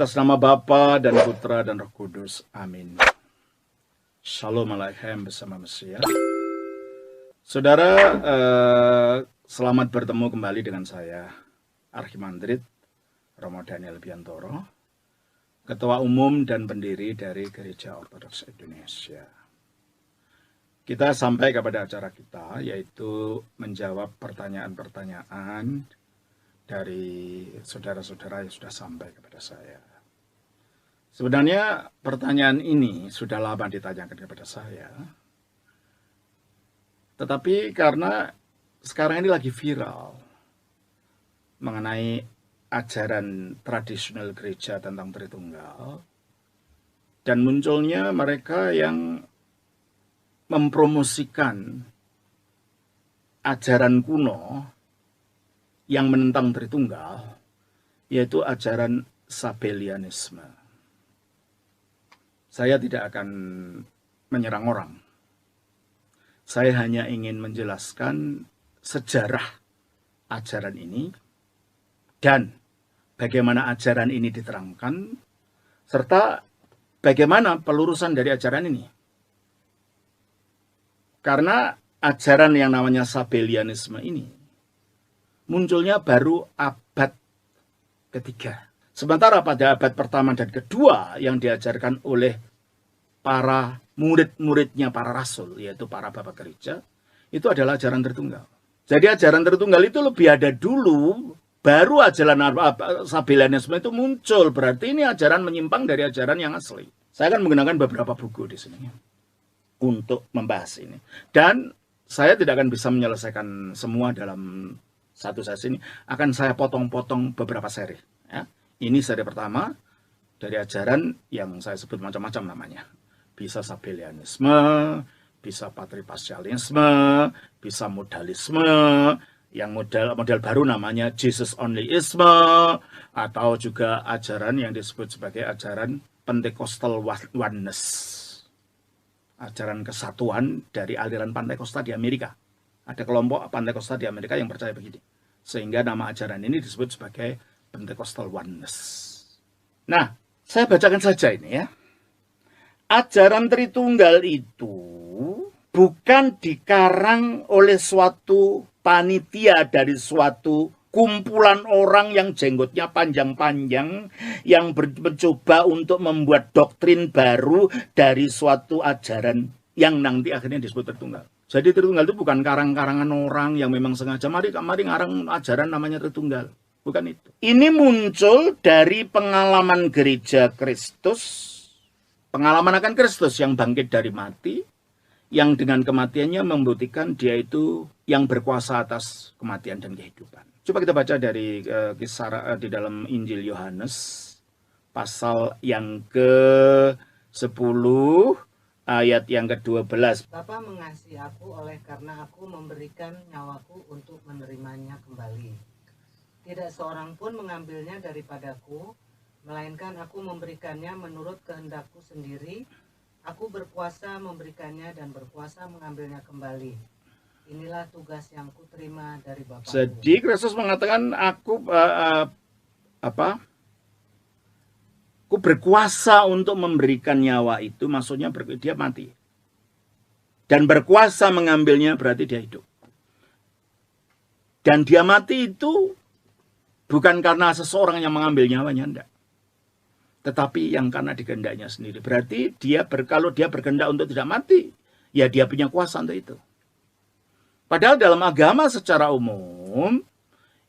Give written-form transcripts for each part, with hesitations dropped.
Atas nama Bapa dan Putra dan Roh Kudus. Amin. Shalom Aleichem bersama Mesias. Saudara, selamat bertemu kembali dengan saya, Archimandrit Romo Daniel Biantoro, Ketua Umum dan Pendiri dari Gereja Ortodoks Indonesia. Kita sampai kepada acara kita, yaitu menjawab pertanyaan-pertanyaan dari saudara-saudara yang sudah sampai kepada saya. Sebenarnya pertanyaan ini sudah lama ditanyakan kepada saya, tetapi karena sekarang ini lagi viral mengenai ajaran tradisional gereja tentang Tritunggal, dan munculnya mereka yang mempromosikan ajaran kuno yang menentang Tritunggal, yaitu ajaran Sabellianisme. Saya tidak akan menyerang orang. Saya hanya ingin menjelaskan sejarah ajaran ini dan bagaimana ajaran ini diterangkan, serta bagaimana pelurusan dari ajaran ini. Karena ajaran yang namanya Sabellianisme ini munculnya baru abad ketiga. Sementara pada abad pertama dan kedua yang diajarkan oleh para murid-muridnya para rasul, yaitu para bapak gereja, itu adalah ajaran Tritunggal. Jadi ajaran Tritunggal itu lebih ada dulu, baru ajaran Sabellianisme itu muncul. Berarti ini ajaran menyimpang dari ajaran yang asli. Saya akan menggunakan beberapa buku di sini untuk membahas ini. Dan saya tidak akan bisa menyelesaikan semua dalam satu sesi ini, akan saya potong-potong beberapa seri. Ya. Ini seri pertama dari ajaran yang saya sebut macam-macam namanya. Bisa Sabellianisme, bisa Patripassianisme, bisa modalisme, yang model baru namanya Jesus Onlyisme, atau juga ajaran yang disebut sebagai ajaran Pentecostal Oneness. Ajaran kesatuan dari aliran Pantekosta di Amerika. Ada kelompok Pantekosta di Amerika yang percaya begini. Sehingga nama ajaran ini disebut sebagai Pentecostal Oneness. Nah, saya bacakan saja ini ya. Ajaran Tritunggal itu bukan dikarang oleh suatu panitia dari suatu kumpulan orang yang jenggotnya panjang-panjang, yang mencoba untuk membuat doktrin baru dari suatu ajaran yang nanti akhirnya disebut Tritunggal. Jadi Tritunggal itu bukan karang-karangan orang yang memang sengaja, mari ngarang ajaran namanya Tritunggal. Bukan itu. Ini muncul dari pengalaman gereja Kristus, pengalaman akan Kristus yang bangkit dari mati, yang dengan kematiannya membuktikan dia itu yang berkuasa atas kematian dan kehidupan. Coba kita baca dari kisah di dalam Injil Yohanes, pasal yang ke-10, ayat yang ke-12. Bapa mengasihi aku oleh karena aku memberikan nyawaku untuk menerimanya kembali. Tidak seorang pun mengambilnya daripadaku, melainkan aku memberikannya menurut kehendakku sendiri. Aku berkuasa memberikannya dan berkuasa mengambilnya kembali. Inilah tugas yang kuterima dari Bapa. Jadi Kristus mengatakan aku aku berkuasa untuk memberikan nyawa itu, maksudnya dia mati. Dan berkuasa mengambilnya berarti dia hidup. Dan dia mati itu bukan karena seseorang yang mengambil nyawanya, enggak. Tetapi yang karena dikehendaknya sendiri. Berarti kalau dia berkehendak untuk tidak mati, ya dia punya kuasa untuk itu. Padahal dalam agama secara umum,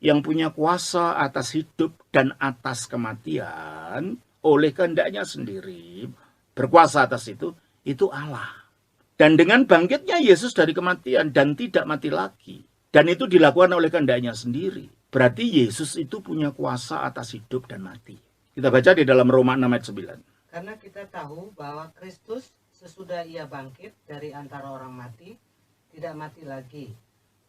yang punya kuasa atas hidup dan atas kematian, oleh kehendaknya sendiri, berkuasa atas itu Allah. Dan dengan bangkitnya Yesus dari kematian dan tidak mati lagi, dan itu dilakukan oleh kehendaknya sendiri, berarti Yesus itu punya kuasa atas hidup dan mati. Kita baca di dalam Roma 6 ayat 9. Karena kita tahu bahwa Kristus sesudah ia bangkit dari antara orang mati, tidak mati lagi.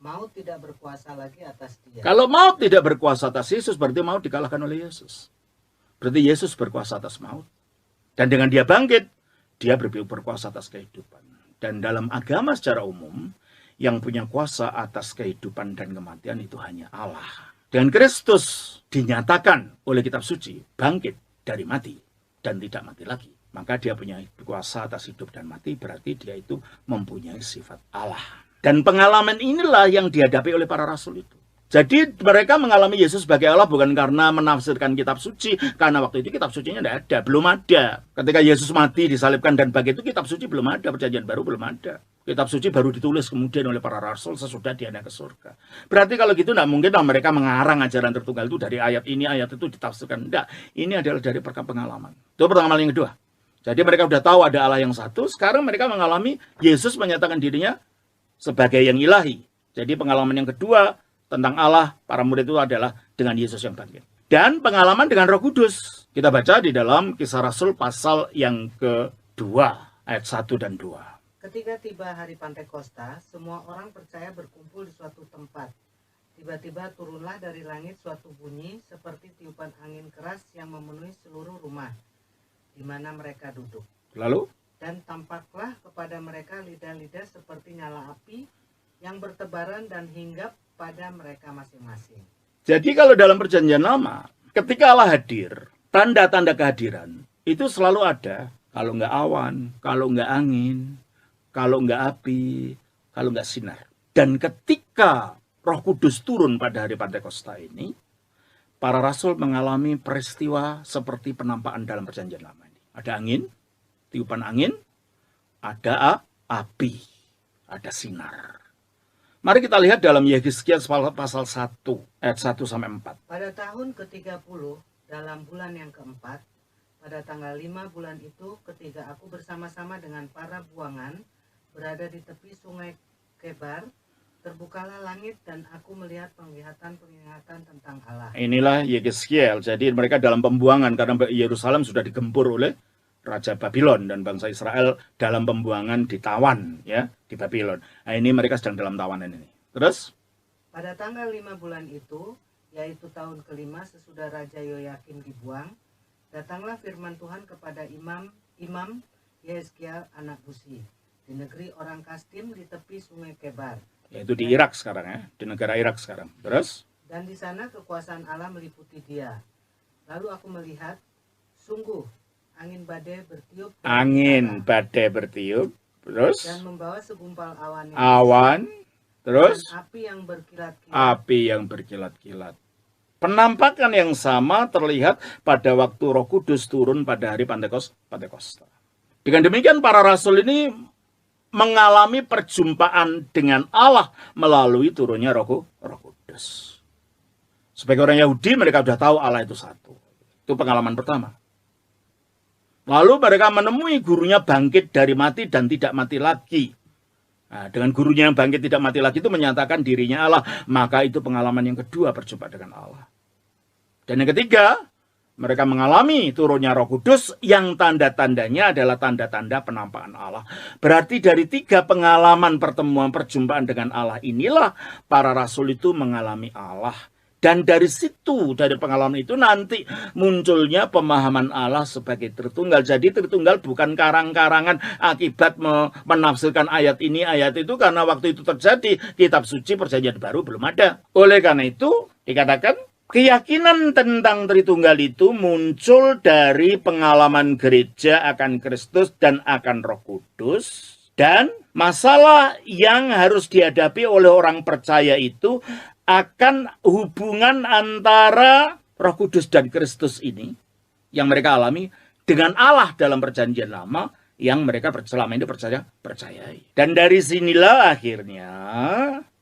Maut tidak berkuasa lagi atas dia. Kalau maut tidak berkuasa atas Yesus, berarti maut dikalahkan oleh Yesus. Berarti Yesus berkuasa atas maut. Dan dengan dia bangkit, dia berkuasa atas kehidupan. Dan dalam agama secara umum, yang punya kuasa atas kehidupan dan kematian itu hanya Allah. Dan Kristus dinyatakan oleh kitab suci, bangkit dari mati dan tidak mati lagi. Maka dia punya kuasa atas hidup dan mati, berarti dia itu mempunyai sifat Allah. Dan pengalaman inilah yang dihadapi oleh para rasul itu. Jadi mereka mengalami Yesus sebagai Allah bukan karena menafsirkan kitab suci, karena waktu itu kitab sucinya tidak ada, belum ada. Ketika Yesus mati, disalibkan dan begitu, kitab suci belum ada, perjanjian baru belum ada. Kitab suci baru ditulis kemudian oleh para rasul sesudah dia naik ke surga. Berarti kalau gitu tidak mungkin mereka mengarang ajaran Tritunggal itu dari ayat ini, ayat itu ditafsirkan. Tidak, ini adalah dari pengalaman. Itu pertama yang kedua. Jadi mereka sudah tahu ada Allah yang satu, sekarang mereka mengalami Yesus menyatakan dirinya sebagai yang ilahi. Jadi pengalaman yang kedua tentang Allah, para murid itu adalah dengan Yesus yang bangkit. Dan pengalaman dengan Roh Kudus. Kita baca di dalam Kisah Rasul pasal yang kedua, ayat 1 dan 2. Ketika tiba hari Pantekosta, semua orang percaya berkumpul di suatu tempat. Tiba-tiba turunlah dari langit suatu bunyi seperti tiupan angin keras yang memenuhi seluruh rumah di mana mereka duduk. Lalu? Dan tampaklah kepada mereka lidah-lidah seperti nyala api yang bertebaran dan hinggap pada mereka masing-masing. Jadi kalau dalam perjanjian lama, ketika Allah hadir, tanda-tanda kehadiran itu selalu ada. Kalau nggak awan, kalau nggak angin, kalau nggak api, kalau nggak sinar. Dan ketika Roh Kudus turun pada hari Pantekosta ini, para rasul mengalami peristiwa seperti penampakan dalam perjanjian lama ini. Ada angin, tiupan angin, ada api, ada sinar. Mari kita lihat dalam Yehezkiel pasal 1, ayat 1-4. Pada tahun ke-30, dalam bulan yang keempat, pada tanggal 5 bulan itu, ketika aku bersama-sama dengan para buangan, berada di tepi sungai Kebar, terbukalah langit dan aku melihat penglihatan-penglihatan tentang Allah. Inilah Yehezkiel. Jadi mereka dalam pembuangan, karena Yerusalem sudah digempur oleh Raja Babylon dan bangsa Israel dalam pembuangan ditawan ya di Babylon. Nah, ini mereka sedang dalam tawanan ini. Terus pada tanggal 5 bulan itu, yaitu tahun kelima sesudah Raja Yoyakim dibuang, datanglah firman Tuhan kepada Imam Yehezkiel anak Buzi di negeri orang Kasdim di tepi sungai Kebar. Yaitu di Irak sekarang ya, di negara Irak sekarang. Terus dan di sana kekuasaan Allah meliputi dia. Lalu aku melihat, sungguh angin badai bertiup. Angin badai bertiup. Terus dan membawa segumpal awan. Terus api yang berkilat-kilat. Api yang berkilat-kilat. Penampakan yang sama terlihat pada waktu Roh Kudus turun pada hari Pantekosta. Dengan demikian para rasul ini mengalami perjumpaan dengan Allah melalui turunnya Roh Kudus. Sebagai orang Yahudi mereka sudah tahu Allah itu satu. Itu pengalaman pertama. Lalu mereka menemui gurunya bangkit dari mati dan tidak mati lagi. Nah, dengan gurunya yang bangkit tidak mati lagi itu menyatakan dirinya Allah. Maka itu pengalaman yang kedua berjumpa dengan Allah. Dan yang ketiga, mereka mengalami turunnya Roh Kudus yang tanda-tandanya adalah tanda-tanda penampakan Allah. Berarti dari 3 pengalaman pertemuan perjumpaan dengan Allah inilah para rasul itu mengalami Allah. Dan dari situ, dari pengalaman itu nanti munculnya pemahaman Allah sebagai Tritunggal. Jadi Tritunggal bukan karang-karangan akibat menafsirkan ayat ini, ayat itu. Karena waktu itu terjadi, kitab suci perjanjian baru belum ada. Oleh karena itu, dikatakan keyakinan tentang Tritunggal itu muncul dari pengalaman gereja akan Kristus dan akan Roh Kudus. Dan masalah yang harus dihadapi oleh orang percaya itu akan hubungan antara Roh Kudus dan Kristus ini yang mereka alami dengan Allah dalam perjanjian lama yang mereka selama ini percayai. Dan dari sinilah akhirnya,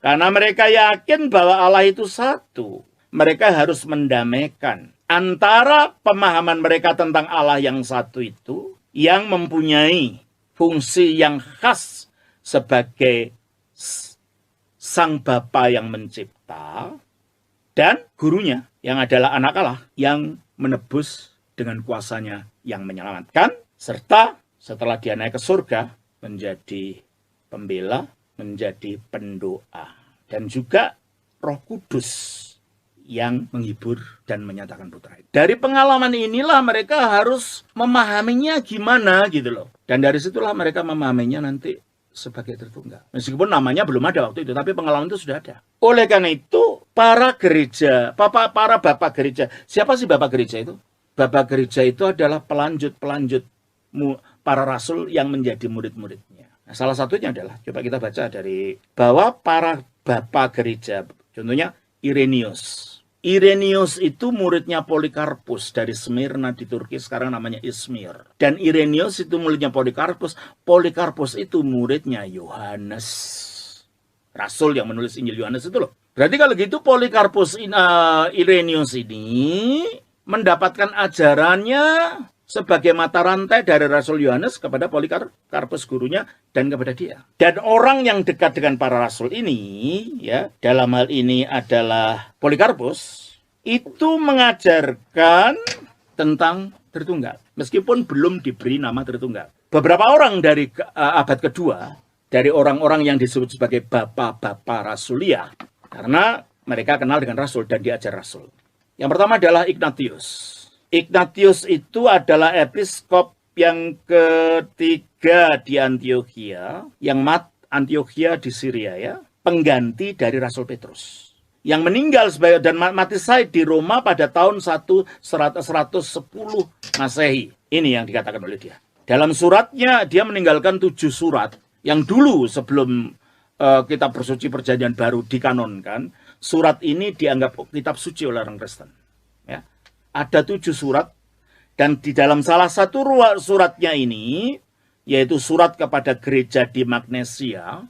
karena mereka yakin bahwa Allah itu satu, mereka harus mendamaikan antara pemahaman mereka tentang Allah yang satu itu, yang mempunyai fungsi yang khas sebagai Sang Bapa yang mencipta, dan gurunya yang adalah anak Allah yang menebus dengan kuasanya yang menyelamatkan, serta setelah dia naik ke surga menjadi pembela, menjadi pendoa, dan juga Roh Kudus yang menghibur dan menyatakan putra. Dari pengalaman inilah mereka harus memahaminya gimana gitu loh. Dan dari situlah mereka memahaminya nanti sebagai Tritunggal. Meskipun namanya belum ada waktu itu, tapi pengalaman itu sudah ada. Oleh karena itu, para gereja, para bapak gereja, siapa sih bapak gereja itu? Bapa gereja itu adalah pelanjut-pelanjut para rasul yang menjadi murid-muridnya. Nah, salah satunya adalah, coba kita baca dari bahwa para bapa gereja, contohnya Irenaeus. Irenaeus itu muridnya Polikarpus dari Smyrna di Turki, sekarang namanya Izmir. Dan Irenaeus itu muridnya Polikarpus. Polikarpus itu muridnya Yohanes. Rasul yang menulis Injil Yohanes itu loh. Berarti kalau gitu Polikarpus Irenaeus ini mendapatkan ajarannya sebagai mata rantai dari Rasul Yohanes kepada Polikarpus gurunya dan kepada dia. Dan orang yang dekat dengan para rasul ini, ya, dalam hal ini adalah Polikarpus, itu mengajarkan tentang Tritunggal, meskipun belum diberi nama Tritunggal. Beberapa orang dari abad kedua, dari orang-orang yang disebut sebagai bapa-bapa rasulia, karena mereka kenal dengan rasul dan diajar rasul. Yang pertama adalah Ignatius. Ignatius itu adalah episkop yang ketiga di Antiokhia, yang Antiokhia di Syria, ya, pengganti dari Rasul Petrus, yang meninggal sebagai dan mati syahid di Roma pada tahun 110 Masehi. Ini yang dikatakan oleh dia. Dalam suratnya dia meninggalkan 7 surat yang dulu sebelum kitab bersuci Perjanjian Baru dikanonkan, surat ini dianggap kitab suci oleh orang Kristen. Ya. Ada 7 surat, dan di dalam salah satu suratnya ini, yaitu surat kepada gereja di Magnesia,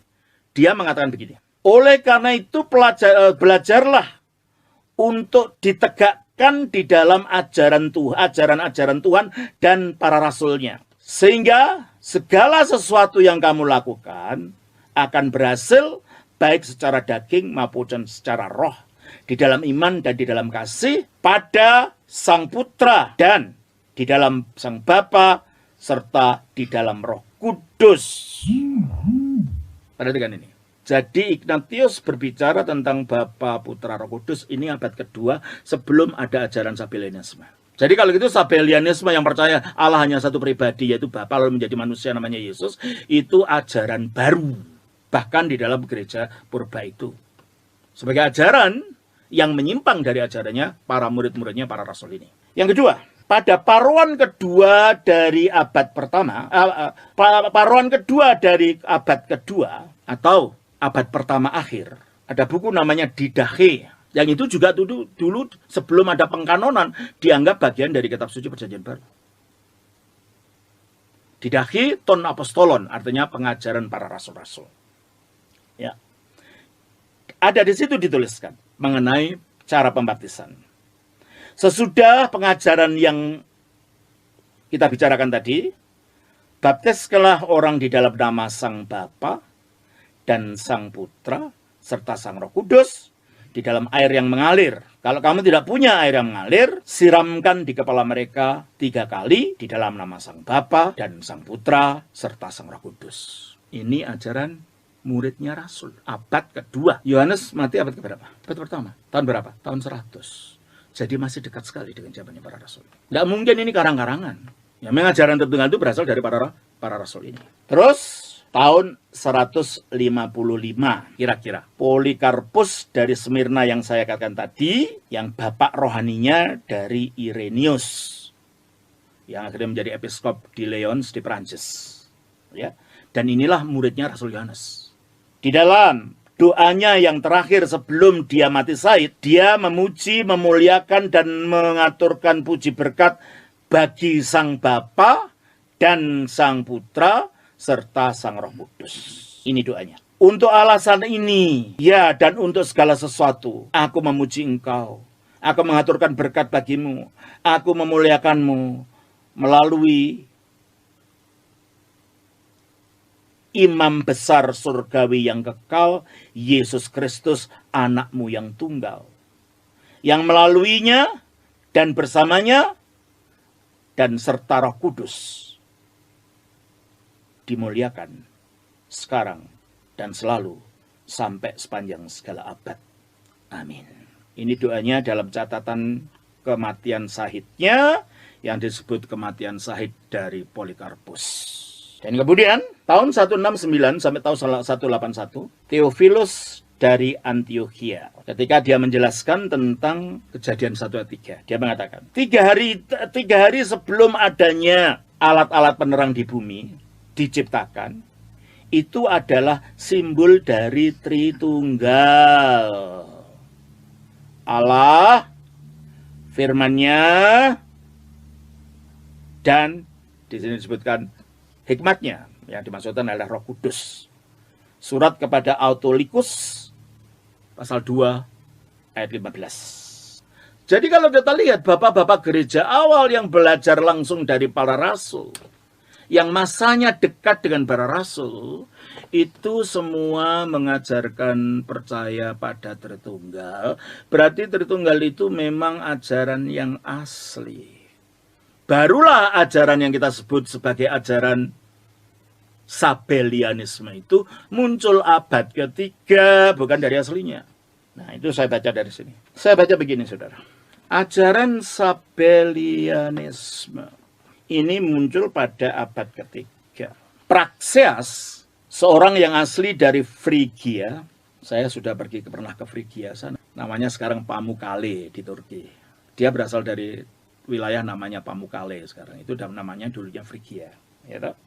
dia mengatakan begini: oleh karena itu belajarlah untuk ditegakkan di dalam ajaran-ajaran Tuhan dan para rasulnya, sehingga segala sesuatu yang kamu lakukan akan berhasil, baik secara daging maupun secara roh, di dalam iman dan di dalam kasih pada Sang Putra dan di dalam Sang Bapa serta di dalam Roh Kudus. Perhatikan ini. Jadi Ignatius berbicara tentang Bapa, Putra, Roh Kudus ini abad kedua sebelum ada ajaran Sabellianisme. Jadi kalau gitu Sabellianisme yang percaya Allah hanya satu pribadi, yaitu Bapa lalu menjadi manusia namanya Yesus, itu ajaran baru. Bahkan di dalam gereja purba itu. Sebagai ajaran yang menyimpang dari ajarannya para murid-muridnya para rasul ini. Yang kedua, pada paruan kedua dari abad pertama, paruan kedua dari abad kedua atau abad pertama akhir, ada buku namanya Didache, yang itu juga dulu sebelum ada pengkanonan dianggap bagian dari kitab suci Perjanjian Baru. Didache ton apostolon, artinya pengajaran para rasul-rasul. Ya. Ada di situ dituliskan mengenai cara pembaptisan. Sesudah pengajaran yang kita bicarakan tadi, baptiskanlah orang di dalam nama Sang Bapa dan Sang Putra serta Sang Roh Kudus di dalam air yang mengalir. Kalau kamu tidak punya air yang mengalir, siramkan di kepala mereka 3 kali di dalam nama Sang Bapa dan Sang Putra serta Sang Roh Kudus. Ini ajaran muridnya Rasul, abad kedua. Yohanes mati abad keberapa? Abad pertama. Tahun berapa? Tahun 100. Jadi masih dekat sekali dengan zamannya para Rasul. Tidak mungkin ini karang-karangan. Ya, ajaran Tritunggal itu berasal dari para Rasul ini. Terus, tahun 155 kira-kira. Polikarpus dari Smyrna yang saya katakan tadi, yang bapak rohaninya dari Irenaeus, yang akhirnya menjadi episkop di Lyons di Prancis. Ya. Dan inilah muridnya Rasul Yohanes. Di dalam doanya yang terakhir sebelum dia mati syahid, dia memuji, memuliakan, dan mengaturkan puji berkat bagi Sang Bapa dan Sang Putra serta Sang Roh Kudus. Ini doanya. Untuk alasan ini, ya, dan untuk segala sesuatu, aku memuji Engkau. Aku mengaturkan berkat bagimu. Aku memuliakanmu melalui Imam besar surgawi yang kekal, Yesus Kristus, anakmu yang tunggal. Yang melaluinya dan bersamanya dan serta Roh Kudus dimuliakan sekarang dan selalu sampai sepanjang segala abad. Amin. Ini doanya dalam catatan kematian syahidnya yang disebut kematian syahid dari Polikarpus. Dan kemudian tahun 169 sampai tahun 181, Theophilus dari Antiokhia. Ketika dia menjelaskan tentang Kejadian 1 ayat 3, dia mengatakan, tiga hari sebelum adanya alat-alat penerang di bumi diciptakan, itu adalah simbol dari Tritunggal. Allah, firman-Nya, dan di sini disebutkan hikmat-Nya, yang dimaksudkan adalah Roh Kudus. Surat kepada Autolycus pasal 2 ayat 15. Jadi kalau kita lihat bapak-bapak gereja awal yang belajar langsung dari para rasul, yang masanya dekat dengan para rasul, itu semua mengajarkan percaya pada Tritunggal. Berarti Tritunggal itu memang ajaran yang asli. Barulah ajaran yang kita sebut sebagai ajaran Sabellianisme itu muncul abad ketiga, bukan dari aslinya. Nah, itu saya baca dari sini. Saya baca begini, saudara. Ajaran Sabellianisme ini muncul pada abad ketiga. Praxeas, seorang yang asli dari Frigia, saya sudah pernah ke Frigia sana. Namanya sekarang Pamukkale di Turki. Dia berasal dari wilayah namanya Pamukkale sekarang. Itu namanya dulunya Frigia. Ya, toh?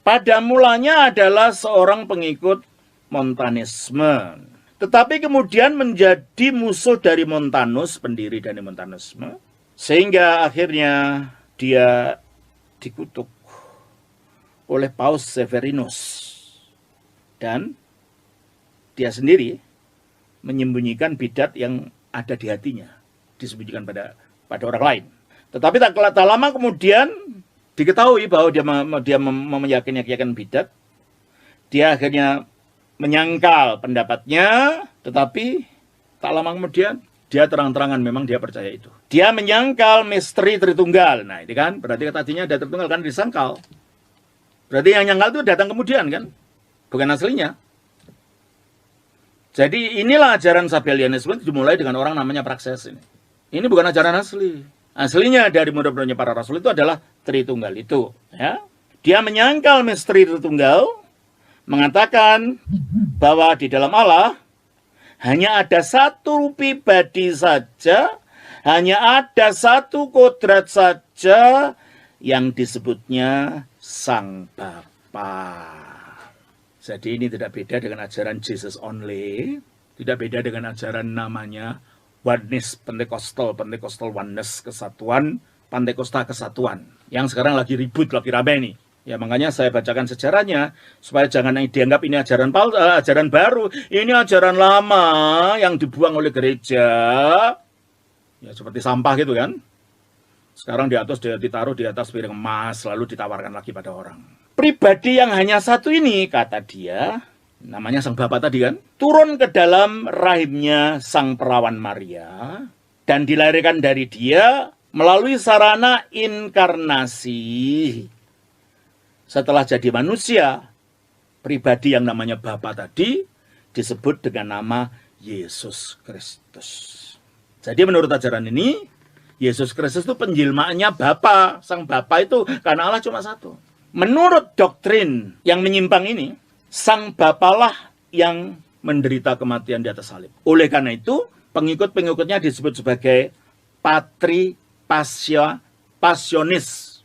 Pada mulanya adalah seorang pengikut Montanisme. Tetapi kemudian menjadi musuh dari Montanus, pendiri dari Montanisme. Sehingga akhirnya dia dikutuk oleh Paus Severinus. Dan dia sendiri menyembunyikan bidat yang ada di hatinya. Disembunyikan pada orang lain. Tetapi tak lama kemudian diketahui bahwa dia meyakini bidat. Dia akhirnya menyangkal pendapatnya, tetapi tak lama kemudian dia terang-terangan memang dia percaya itu. Dia menyangkal misteri Tritunggal. Nah, itu kan berarti tadinya ada Tritunggal kan disangkal. Berarti yang nyangkal itu datang kemudian kan, bukan aslinya. Jadi inilah ajaran Sabellianisme dimulai dengan orang namanya Praxeas ini. Ini bukan ajaran asli. Aslinya dari murid-muridnya para rasul itu adalah Tritunggal itu. Ya. Dia menyangkal misteri Tritunggal, mengatakan bahwa di dalam Allah hanya ada satu pribadi saja, hanya ada satu kodrat saja yang disebutnya Sang Bapa. Jadi ini tidak beda dengan ajaran Jesus only, tidak beda dengan ajaran namanya Oneness Pentecostal Oneness kesatuan, Pentakosta kesatuan. Yang sekarang lagi ribut, lagi rame nih. Ya makanya saya bacakan sejarahnya supaya jangan dianggap ini ajaran baru. Ini ajaran lama yang dibuang oleh gereja. Ya seperti sampah gitu kan. Sekarang ditaruh di atas piring emas lalu ditawarkan lagi pada orang. Pribadi yang hanya satu ini, kata dia, namanya Sang Bapa tadi kan, turun ke dalam rahimnya Sang Perawan Maria dan dilahirkan dari dia melalui sarana inkarnasi. Setelah jadi manusia, pribadi yang namanya Bapa tadi disebut dengan nama Yesus Kristus. Jadi menurut ajaran ini, Yesus Kristus itu penjelmaannya Bapa. Sang Bapa itu karena Allah cuma satu. Menurut doktrin yang menyimpang ini, Sang Bapalah yang menderita kematian di atas salib. Oleh karena itu, pengikut-pengikutnya disebut sebagai patri passionis.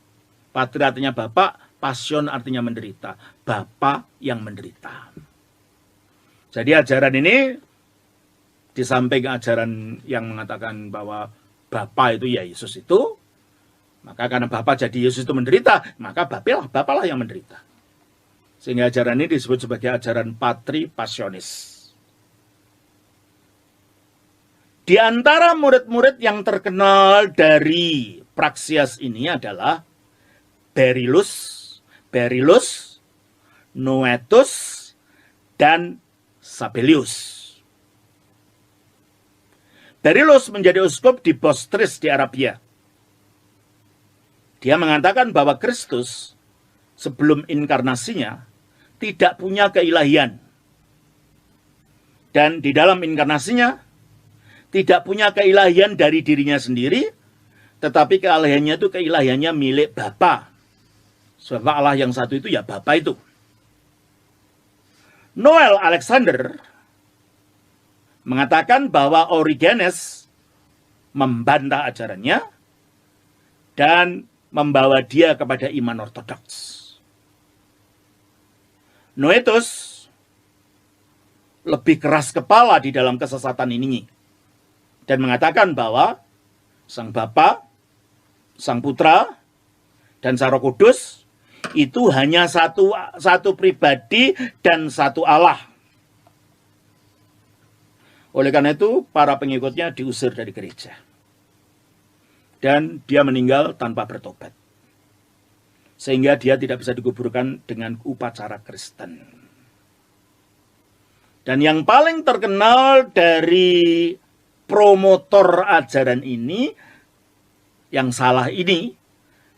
Patri artinya Bapak, passion artinya menderita. Bapa yang menderita. Jadi ajaran ini, di samping ajaran yang mengatakan bahwa Bapa itu ya Yesus itu, maka karena Bapa jadi Yesus itu menderita, maka Bapalah yang menderita. Sehingga ajaran ini disebut sebagai ajaran patri passionis. Di antara murid-murid yang terkenal dari Praxeas ini adalah Beryllus, Noetus, dan Sabellius. Beryllus menjadi uskup di Bostris di Arabia. Dia mengatakan bahwa Kristus sebelum inkarnasinya tidak punya keilahian. Dan di dalam inkarnasinya tidak punya keilahian dari dirinya sendiri, tetapi keilahiannya itu keilahiannya milik Bapa. Sebab Allah yang satu itu ya Bapa itu. Noel Alexander mengatakan bahwa Origenes membantah ajarannya dan membawa dia kepada iman ortodoks. Noetus lebih keras kepala di dalam kesesatan ini dan mengatakan bahwa Sang Bapa, Sang Putra, dan Sang Roh Kudus itu hanya satu pribadi dan satu Allah. Oleh karena itu, para pengikutnya diusir dari gereja. Dan dia meninggal tanpa bertobat. Sehingga dia tidak bisa dikuburkan dengan upacara Kristen. Dan yang paling terkenal dari promotor ajaran ini, yang salah ini,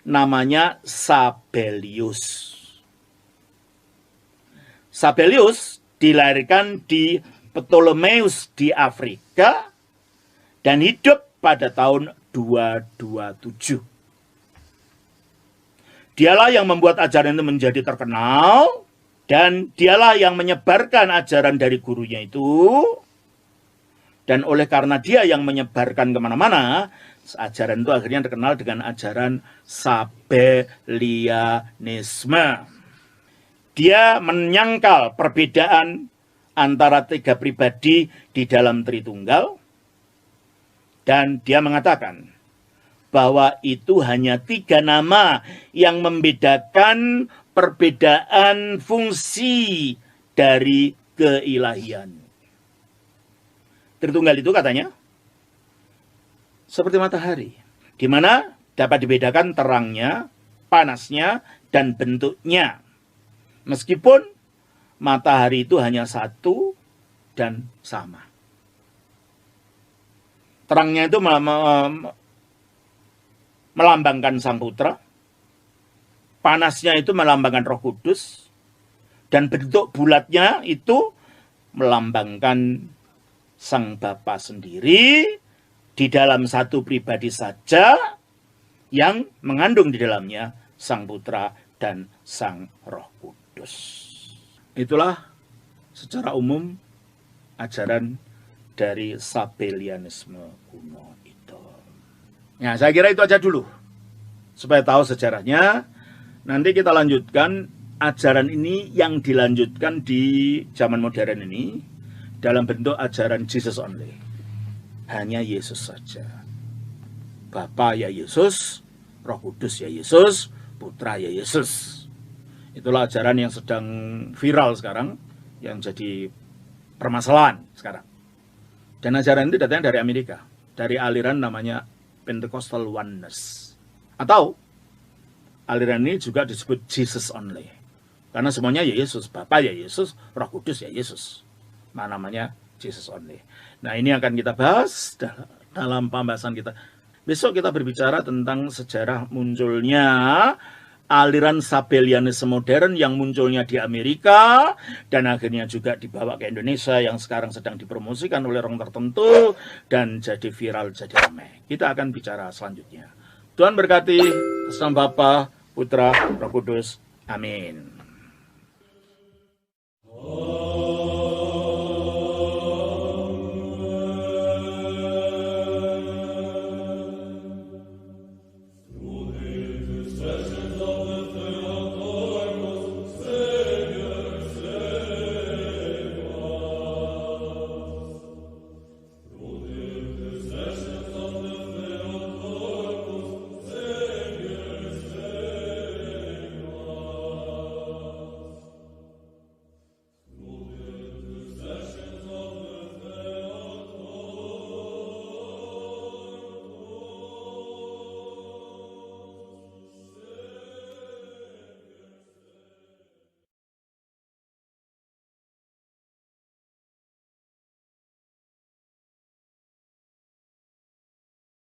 namanya Sabellius. Sabellius dilahirkan di Ptolemeus di Afrika dan hidup pada tahun 227. Dialah yang membuat ajaran itu menjadi terkenal dan dialah yang menyebarkan ajaran dari gurunya itu. Dan oleh karena dia yang menyebarkan kemana-mana, ajaran itu akhirnya terkenal dengan ajaran Sabellianisme. Dia menyangkal perbedaan antara tiga pribadi di dalam Tritunggal. Dan dia mengatakan bahwa itu hanya tiga nama yang membedakan perbedaan fungsi dari keilahian. Tritunggal itu katanya seperti matahari, di mana dapat dibedakan terangnya, panasnya, dan bentuknya. Meskipun matahari itu hanya satu dan sama. Terangnya itu melambangkan Sang Putra, panasnya itu melambangkan Roh Kudus, dan bentuk bulatnya itu melambangkan Sang Bapa sendiri di dalam satu pribadi saja yang mengandung di dalamnya Sang Putra dan Sang Roh Kudus. Itulah secara umum ajaran dari Sabellianisme kuno itu. Ya, saya kira itu aja dulu. Supaya tahu sejarahnya, nanti kita lanjutkan ajaran ini yang dilanjutkan di zaman modern ini dalam bentuk ajaran Jesus only. Hanya Yesus saja. Bapa ya Yesus, Roh Kudus ya Yesus, Putra ya Yesus. Itulah ajaran yang sedang viral sekarang, yang jadi permasalahan sekarang. Dan ajaran itu datangnya dari Amerika, dari aliran namanya Pentecostal Oneness. Atau aliran ini juga disebut Jesus only. Karena semuanya ya Yesus, Bapa ya Yesus, Roh Kudus ya Yesus. Namanya Jesus only. Nah, ini akan kita bahas dalam pembahasan kita. Besok kita berbicara tentang sejarah munculnya aliran Sabellianisme modern yang munculnya di Amerika dan akhirnya juga dibawa ke Indonesia yang sekarang sedang dipromosikan oleh orang tertentu dan jadi viral, jadi ramai. Kita akan bicara selanjutnya. Tuhan berkati, Sang Bapa, Putra, Roh Kudus. Amin.